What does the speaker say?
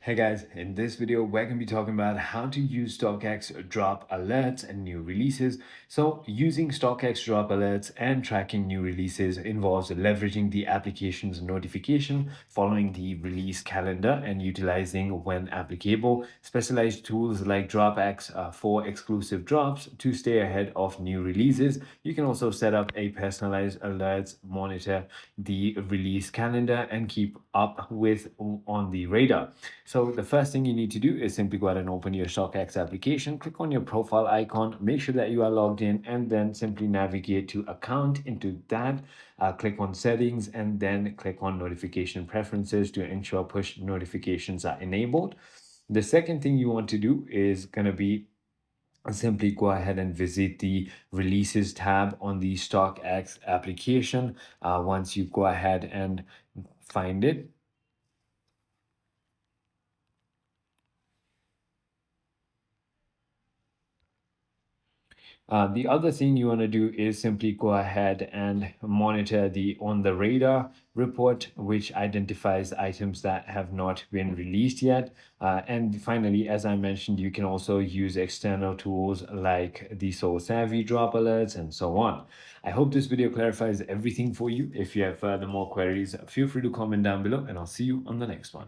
Hey guys, in this video, we're going to be talking about how to use StockX Drop Alerts and new releases. So using StockX Drop Alerts and tracking new releases involves leveraging the application's notification, following the release calendar, and utilizing, when applicable, specialized tools like DropX for exclusive drops to stay ahead of new releases. You can also set up a personalized alerts, monitor the release calendar, and keep up with on the radar. So the first thing you need to do is simply go ahead and open your StockX application, click on your profile icon, make sure that you are logged in, and then simply navigate to account. Into that, click on settings, and then click on notification preferences to ensure push notifications are enabled. The second thing you want to do is going to be simply go ahead and visit the releases tab on the StockX application. Once you go ahead and find it, the other thing you want to do is simply go ahead and monitor the on the radar report, which identifies items that have not been released yet. And finally, as I mentioned, you can also use external tools like the Soul Savvy drop alerts and so on. I hope this video clarifies everything for you. If you have further more queries, feel free to comment down below, and I'll see you on the next one.